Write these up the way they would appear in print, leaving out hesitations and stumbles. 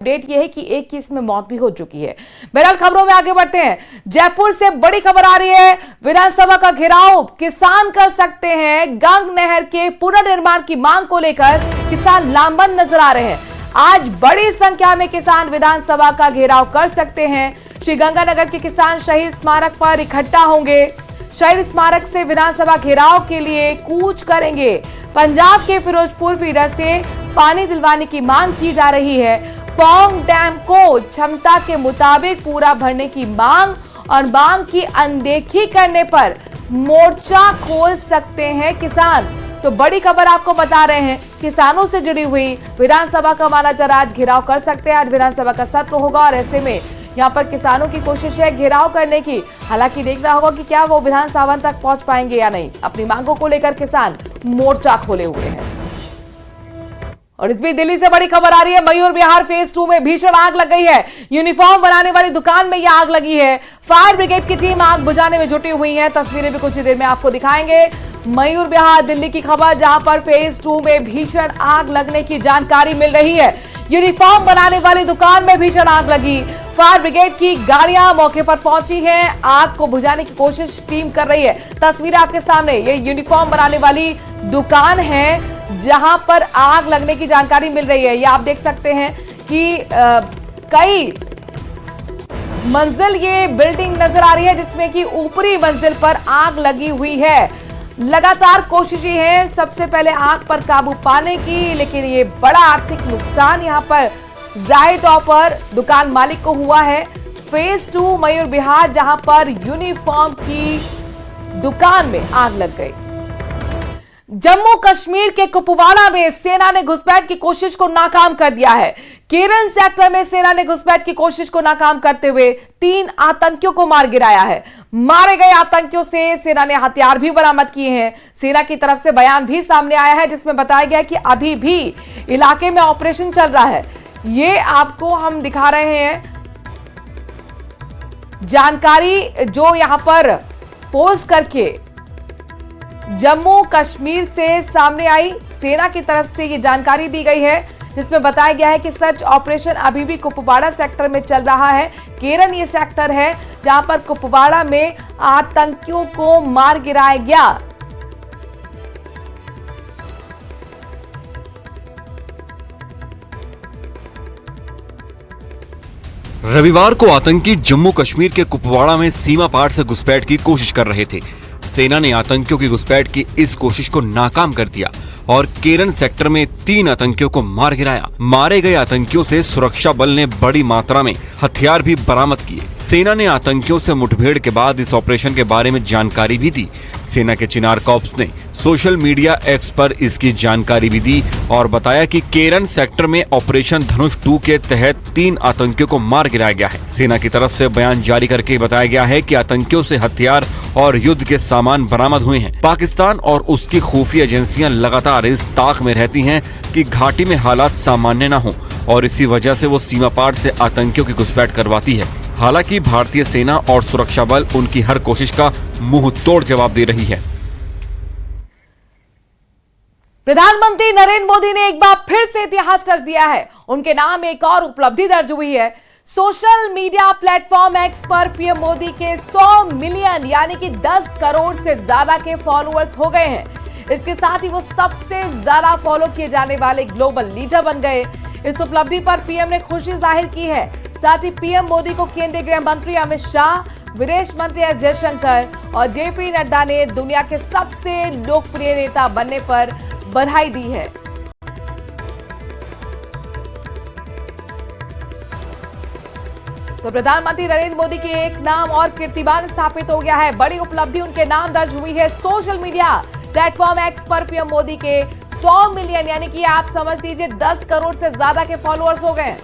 Update यह है कि एक की इसमें मौत भी हो चुकी है। बहरहाल खबरों में आगे बढ़ते हैं। जयपुर से बड़ी खबर आ रही है। विधानसभा का घेराव किसान कर सकते हैं। गंग नहर के पुनर्निर्माण की मांग को लेकर किसान लामबंद नजर आ रहे हैं। आज बड़ी संख्या में किसान विधानसभा का घेराव कर सकते हैं। श्रीगंगानगर के किसान शहीद स्मारक पर इकट्ठा होंगे। शहीद स्मारक से विधानसभा घेराव के लिए कूच करेंगे। पंजाब के फिरोजपुर फीडर से पानी दिलवाने की मांग की जा रही है। पौंग डैम को क्षमता के मुताबिक पूरा भरने की मांग और मांग की अनदेखी करने पर मोर्चा खोल सकते हैं किसान। तो बड़ी खबर आपको बता रहे हैं, किसानों से जुड़ी हुई विधानसभा का महाराजा आज घेराव कर सकते हैं। आज विधानसभा का सत्र होगा और ऐसे में यहाँ पर किसानों की कोशिश है घेराव करने की। हालांकि देखना होगा कि क्या वो विधानसभा तक पहुंच पाएंगे या नहीं। अपनी मांगों को लेकर किसान मोर्चा खोले हुए हैं। और इस बीच दिल्ली से बड़ी खबर आ रही है। मयूर विहार फेज 2 में भीषण आग लग गई है। यूनिफॉर्म बनाने वाली दुकान में यह आग लगी है। फायर ब्रिगेड की टीम आग बुझाने में जुटी हुई है। तस्वीरें भी कुछ ही देर में आपको दिखाएंगे। मयूर विहार दिल्ली की खबर, जहां पर फेज 2 में भीषण आग लगने की जानकारी मिल रही है। यूनिफॉर्म बनाने वाली दुकान में भीषण आग लगी। फायर ब्रिगेड की गाड़ियां मौके पर पहुंची हैं। आग को बुझाने की कोशिश टीम कर रही है। तस्वीरें आपके सामने, ये यूनिफॉर्म बनाने वाली दुकान है जहां पर आग लगने की जानकारी मिल रही है। ये आप देख सकते हैं कि कई मंजिल ये बिल्डिंग नजर आ रही है, जिसमें कि ऊपरी मंजिल पर आग लगी हुई है। लगातार कोशिशें हैं सबसे पहले आग पर काबू पाने की, लेकिन ये बड़ा आर्थिक नुकसान यहां पर जाहिर तौर पर दुकान मालिक को हुआ है। फेज 2 मयूर विहार, जहां पर यूनिफॉर्म की दुकान में आग लग गई। जम्मू कश्मीर के कुपवाड़ा में सेना ने घुसपैठ की कोशिश को नाकाम कर दिया है। केरन सेक्टर में सेना ने घुसपैठ की कोशिश को नाकाम करते हुए 3 आतंकियों को मार गिराया है। मारे गए आतंकियों से सेना ने हथियार भी बरामद किए हैं। सेना की तरफ से बयान भी सामने आया है, जिसमें बताया गया कि अभी भी इलाके में ऑपरेशन चल रहा है। ये आपको हम दिखा रहे हैं जानकारी जो यहां पर पोस्ट करके जम्मू कश्मीर से सामने आई। सेना की तरफ से ये जानकारी दी गई है, जिसमें बताया गया है कि सर्च ऑपरेशन अभी भी कुपवाड़ा सेक्टर में चल रहा है। केरन ये सेक्टर है जहां पर कुपवाड़ा में आतंकियों को मार गिराया गया। रविवार को आतंकी जम्मू कश्मीर के कुपवाड़ा में सीमा पार से घुसपैठ की कोशिश कर रहे थे। सेना ने आतंकियों की घुसपैठ की इस कोशिश को नाकाम कर दिया और केरन सेक्टर में 3 आतंकियों को मार गिराया। मारे गए आतंकियों से सुरक्षा बल ने बड़ी मात्रा में हथियार भी बरामद किए। सेना ने आतंकियों से मुठभेड़ के बाद इस ऑपरेशन के बारे में जानकारी भी दी। सेना के चिनार कॉर्प्स ने सोशल मीडिया एक्स पर इसकी जानकारी भी दी और बताया कि केरन सेक्टर में ऑपरेशन धनुष 2 के तहत 3 आतंकियों को मार गिराया गया है। सेना की तरफ से बयान जारी करके बताया गया है कि आतंकियों से हथियार और युद्ध के सामान बरामद हुए हैं। पाकिस्तान और उसकी खुफिया एजेंसियां लगातार इस ताक में रहती हैं कि घाटी में हालात सामान्य न हों और इसी वजह से वो सीमा पार से आतंकियों की घुसपैठ करवाती है। हालांकि भारतीय सेना और सुरक्षा बल उनकी हर कोशिश का मुंह तोड़ जवाब दे रही है। प्रधानमंत्री नरेंद्र मोदी ने एक बार फिर से इतिहास रच दिया है। उनके नाम एक और उपलब्धि दर्ज हुई है। सोशल मीडिया प्लेटफॉर्म एक्स पर पीएम मोदी के 100 मिलियन यानी कि 10 करोड़ से ज्यादा के फॉलोअर्स हो गए हैं। इसके साथ ही वो सबसे ज्यादा फॉलो किए जाने वाले ग्लोबल लीडर बन गए। इस उपलब्धि पर पीएम ने खुशी जाहिर की है। साथ ही पीएम मोदी को केंद्रीय गृह मंत्री अमित शाह, विदेश मंत्री एस जयशंकर और जेपी नड्डा ने दुनिया के सबसे लोकप्रिय नेता बनने पर बधाई दी है। तो प्रधानमंत्री नरेंद्र मोदी के एक नाम और कीर्तिमान स्थापित हो गया है। बड़ी उपलब्धि उनके नाम दर्ज हुई है। सोशल मीडिया प्लेटफॉर्म एक्स पर पीएम मोदी के 100 मिलियन यानी कि आप समझ लीजिए 10 करोड़ से ज्यादा के फॉलोअर्स हो गए।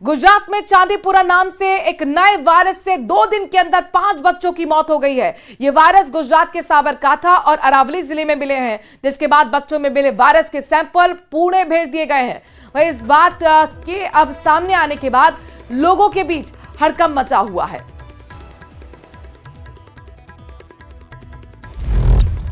गुजरात में चांदीपुरा नाम से एक नए वायरस से 2 दिन के अंदर 5 बच्चों की मौत हो गई है। ये वायरस गुजरात के साबरकांठा और अरावली जिले में मिले हैं, जिसके बाद बच्चों में मिले वायरस के सैंपल पुणे भेज दिए गए हैं। वहीं इस बात के अब सामने आने के बाद लोगों के बीच हड़कंप मचा हुआ है।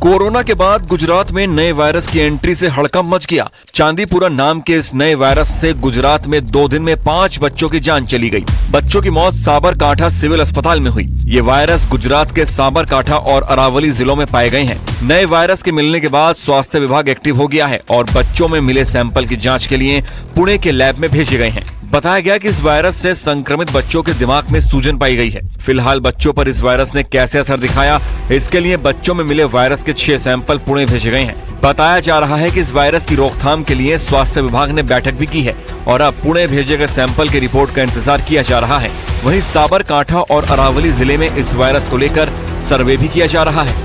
कोरोना के बाद गुजरात में नए वायरस की एंट्री से हड़कंप मच गया। चांदीपुरा नाम के इस नए वायरस से गुजरात में 2 दिन में 5 बच्चों की जान चली गई। बच्चों की मौत साबरकांठा सिविल अस्पताल में हुई। ये वायरस गुजरात के साबरकांठा और अरावली जिलों में पाए गए हैं। नए वायरस के मिलने के बाद स्वास्थ्य विभाग एक्टिव हो गया है और बच्चों में मिले सैंपल की जाँच के लिए पुणे के लैब में भेजे गए हैं। बताया गया कि इस वायरस से संक्रमित बच्चों के दिमाग में सूजन पाई गई है। फिलहाल बच्चों पर इस वायरस ने कैसे असर दिखाया, इसके लिए बच्चों में मिले वायरस के 6 सैंपल पुणे भेजे गए हैं। बताया जा रहा है कि इस वायरस की रोकथाम के लिए स्वास्थ्य विभाग ने बैठक भी की है और अब पुणे भेजे गए सैंपल की रिपोर्ट का इंतजार किया जा रहा है। वहीं साबरकांठा और अरावली जिले में इस वायरस को लेकर सर्वे भी किया जा रहा है।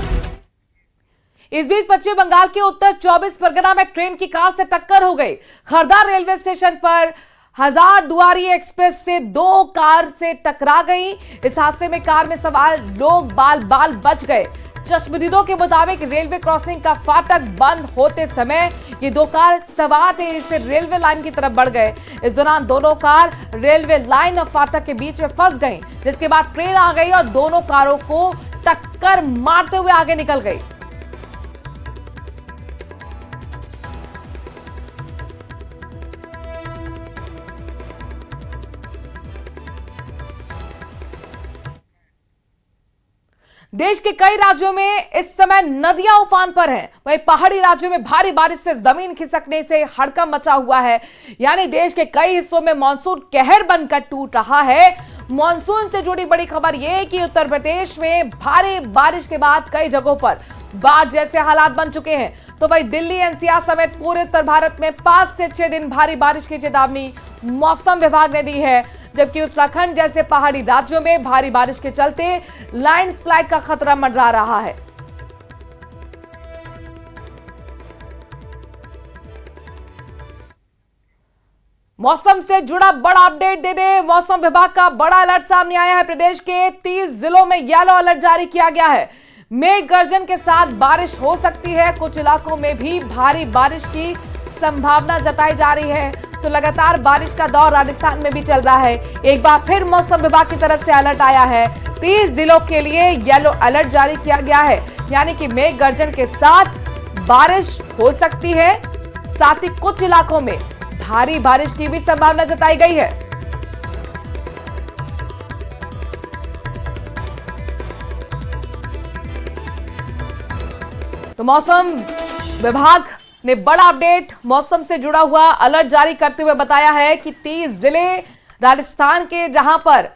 इस बीच पश्चिम बंगाल के उत्तर 24 परगना में ट्रेन की कार से टक्कर हो गई। खरदा रेलवे स्टेशन पर हजारदुआरी एक्सप्रेस से 2 कार से टकरा गई। इस हादसे में कार में सवार लोग बाल बाल बच गए। चश्मदीदों के मुताबिक रेलवे क्रॉसिंग का फाटक बंद होते समय ये 2 कार सवार तेजी से रेलवे लाइन की तरफ बढ़ गए। इस दौरान दोनों कार रेलवे लाइन और फाटक के बीच में फंस गईं, जिसके बाद ट्रेन आ गई और दोनों कारों को टक्कर मारते हुए आगे निकल गई। देश के कई राज्यों में इस समय नदियां उफान पर हैं। वहीं पहाड़ी राज्यों में भारी बारिश से जमीन खिसकने से हड़कंप मचा हुआ है। यानी देश के कई हिस्सों में मानसून कहर बनकर टूट रहा है। मानसून से जुड़ी बड़ी खबर यह है कि उत्तर प्रदेश में भारी बारिश के बाद कई जगहों पर बाढ़ जैसे हालात बन चुके हैं। तो वहीं दिल्ली, एनसीआर समेत पूरे उत्तर भारत में 5 से 6 दिन भारी बारिश की चेतावनी मौसम विभाग ने दी है। जबकि उत्तराखंड जैसे पहाड़ी राज्यों में भारी बारिश के चलते लैंडस्लाइड का खतरा मंडरा रहा है। मौसम से जुड़ा बड़ा अपडेट दे दे। मौसम विभाग का बड़ा अलर्ट सामने आया है। प्रदेश के 30 जिलों में येलो अलर्ट जारी किया गया है। मेघ गर्जन के साथ बारिश हो सकती है। कुछ इलाकों में भी भारी बारिश की संभावना जताई जा रही है। तो लगातार बारिश का दौर राजस्थान में भी चल रहा है। एक बार फिर मौसम विभाग की तरफ से अलर्ट आया है। 30 जिलों के लिए येलो अलर्ट जारी किया गया है। यानी कि मेघ गर्जन के साथ बारिश हो सकती है। साथ ही कुछ इलाकों में भारी बारिश की भी संभावना जताई गई है। तो मौसम विभाग ने बड़ा अपडेट, मौसम से जुड़ा हुआ अलर्ट जारी करते हुए बताया है कि 30 जिले राजस्थान के जहां पर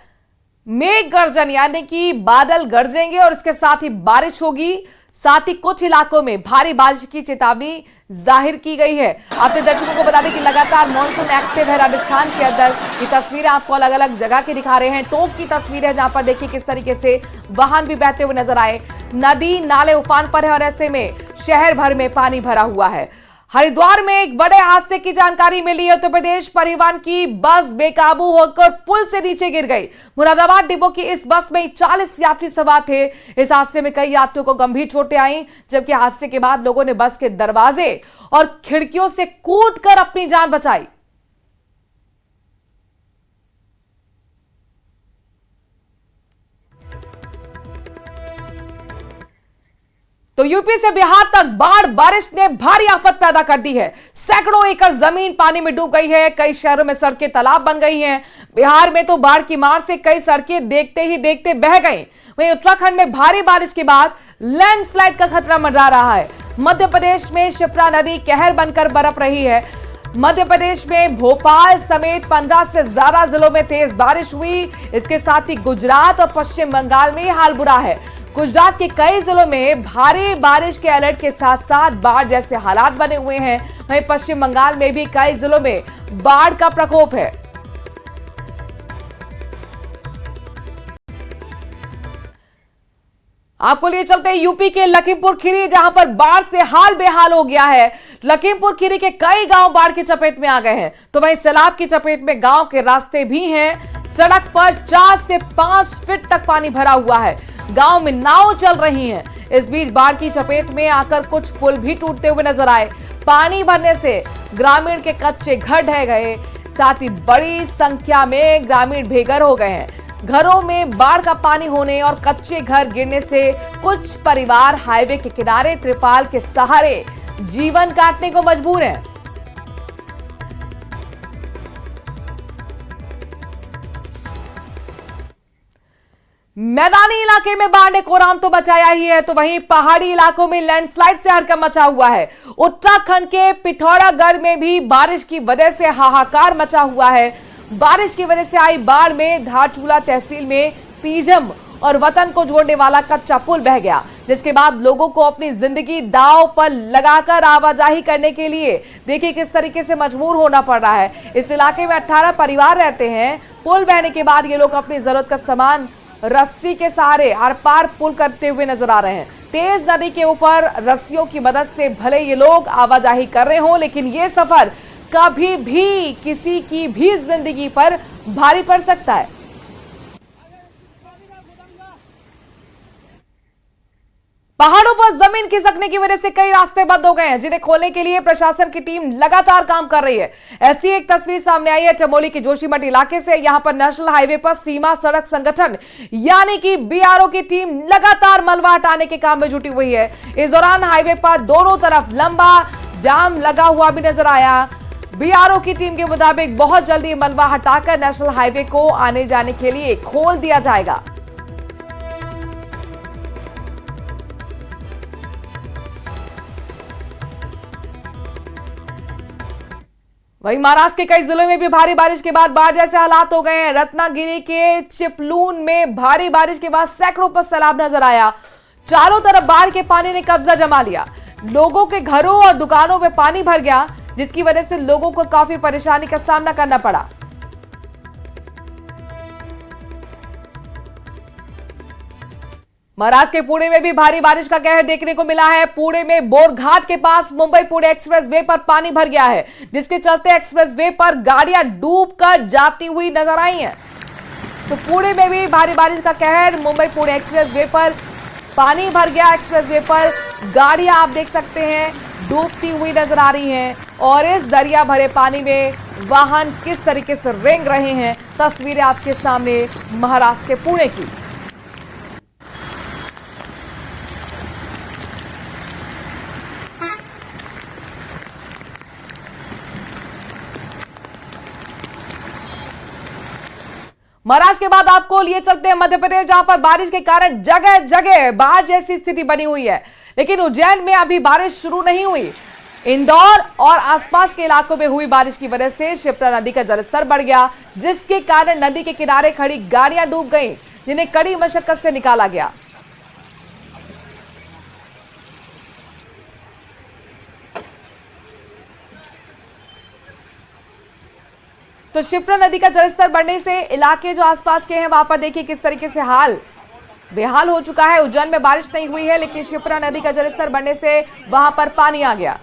मेघ गर्जन यानी कि बादल गरजेंगे और इसके साथ ही बारिश होगी। साथ ही कुछ इलाकों में भारी बारिश की चेतावनी जाहिर की गई है। आपने दर्शकों को बता दें कि लगातार मॉनसून एक्टिव है राजस्थान के अंदर। ये तस्वीरें आपको अलग अलग जगह की दिखा रहे हैं। टोंक की तस्वीर है जहां पर देखिए किस तरीके से वाहन भी बहते हुए नजर आए। नदी नाले उफान पर है और ऐसे में शहर भर में पानी भरा हुआ है। हरिद्वार में एक बड़े हादसे की जानकारी मिली है। उत्तर प्रदेश परिवहन की बस बेकाबू होकर पुल से नीचे गिर गई। मुरादाबाद डिपो की इस बस में 40 यात्री सवार थे। इस हादसे में कई यात्रियों को गंभीर चोटें आईं, जबकि हादसे के बाद लोगों ने बस के दरवाजे और खिड़कियों से कूदकर अपनी जान बचाई। तो यूपी से बिहार तक बाढ़ बारिश ने भारी आफत पैदा कर दी है। सैकड़ों एकड़ जमीन पानी में डूब गई है। कई शहरों में सड़कें तालाब बन गई हैं। बिहार में तो बाढ़ की मार से कई सड़कें देखते ही देखते बह गईं। वहीं उत्तराखंड में भारी बारिश के बाद लैंडस्लाइड का खतरा मंडरा रहा है। मध्य प्रदेश में शिप्रा नदी कहर बनकर बरप रही है। मध्य प्रदेश में भोपाल समेत 15 से ज्यादा जिलों में तेज बारिश हुई। इसके साथ ही गुजरात और पश्चिम बंगाल में हाल बुरा है। गुजरात के कई जिलों में भारी बारिश के अलर्ट के साथ साथ बाढ़ जैसे हालात बने हुए हैं। वहीं पश्चिम बंगाल में भी कई जिलों में बाढ़ का प्रकोप है। आपको लिए चलते हैं यूपी के लखीमपुर खीरी, जहां पर बाढ़ से हाल बेहाल हो गया है। लखीमपुर खीरी के कई गांव बाढ़ की चपेट में आ गए हैं। तो वहीं सैलाब की चपेट में गांव के रास्ते भी हैं। सड़क पर 4 से 5 फीट तक पानी भरा हुआ है। गांव में नाव चल रही हैं। इस बीच बाढ़ की चपेट में आकर कुछ पुल भी टूटते हुए नजर आए। पानी भरने से ग्रामीण के कच्चे घर ढह गए। साथ ही बड़ी संख्या में ग्रामीण बेघर हो गए हैं। घरों में बाढ़ का पानी होने और कच्चे घर गिरने से कुछ परिवार हाईवे के किनारे त्रिपाल के सहारे जीवन काटने को मजबूर हैं। मैदानी इलाके में बाढ़ ने कोराम तो मचाया ही है, तो वहीं पहाड़ी इलाकों में लैंडस्लाइड से हड़कंप मचा हुआ है। उत्तराखंड के पिथौरागढ़ में भी बारिश की वजह से हाहाकार मचा हुआ है। बारिश की वजह से आई बाढ़ में धारचूला तहसील में तीजम और वतन को जोड़ने वाला कच्चा पुल बह गया, जिसके बाद लोगों को अपनी जिंदगी दांव पर लगाकर आवाजाही करने के लिए देखिए किस तरीके से मजबूर होना पड़ रहा है। इस इलाके में 18 परिवार रहते हैं। पुल बहने के बाद ये लोग अपनी जरूरत का सामान रस्सी के सहारे आर पार पुल करते हुए नजर आ रहे हैं। तेज नदी के ऊपर रस्सियों की मदद से भले ये लोग आवाजाही कर रहे हो, लेकिन ये सफर कभी भी किसी की भी जिंदगी पर भारी पड़ सकता है। पहाड़ों पर जमीन खिसकने की वजह से कई रास्ते बंद हो गए हैं, जिन्हें खोलने के लिए प्रशासन की टीम लगातार काम कर रही है। ऐसी एक तस्वीर सामने आई है चमोली के जोशीमठ इलाके से। यहां पर नेशनल हाईवे पर सीमा सड़क संगठन यानी कि बीआरओ की टीम लगातार मलबा हटाने के काम में जुटी हुई है। इस दौरान हाईवे पर दोनों तरफ लंबा जाम लगा हुआ भी नजर आया। बीआरओ की टीम के मुताबिक बहुत जल्दी मलबा हटाकर नेशनल हाईवे को आने जाने के लिए खोल दिया जाएगा। वहीं महाराष्ट्र के कई जिलों में भी भारी बारिश के बाद बाढ़ जैसे हालात हो गए हैं। रत्नागिरी के चिपलून में भारी बारिश के बाद सैकड़ों पर सैलाब नजर आया। चारों तरफ बाढ़ के पानी ने कब्जा जमा लिया। लोगों के घरों और दुकानों में पानी भर गया, जिसकी वजह से लोगों को काफी परेशानी का सामना करना पड़ा। महाराष्ट्र के पुणे में भी भारी बारिश का कहर देखने को मिला है। पुणे में बोरघाट के पास मुंबई पुणे एक्सप्रेसवे पर पानी भर गया है, जिसके चलते एक्सप्रेसवे पर गाड़ियां डूबकर जाती हुई नजर आई हैं। तो पुणे में भी भारी बारिश का कहर, मुंबई पुणे एक्सप्रेसवे पर पानी भर गया। एक्सप्रेसवे पर गाड़ियां आप देख सकते हैं डूबती हुई नजर आ रही हैं, और इस दरिया भरे पानी में वाहन किस तरीके से रेंग रहे हैं, तस्वीरें आपके सामने महाराष्ट्र के पुणे की। महाराष्ट्र के बाद आपको लिए चलते हैं मध्य प्रदेश, जहां पर बारिश के कारण जगह जगह बाढ़ जैसी स्थिति बनी हुई है। लेकिन उज्जैन में अभी बारिश शुरू नहीं हुई। इंदौर और आसपास के इलाकों में हुई बारिश की वजह से शिप्रा नदी का जलस्तर बढ़ गया, जिसके कारण नदी के किनारे खड़ी गाड़ियां डूब गईं, जिन्हें कड़ी मशक्कत से निकाला गया। तो शिप्रा नदी का जलस्तर बढ़ने से इलाके जो आसपास के हैं वहां पर देखिए किस तरीके से हाल बेहाल हो चुका है। उज्जैन में बारिश नहीं हुई है, लेकिन शिप्रा नदी का जलस्तर बढ़ने से वहां पर पानी आ गया।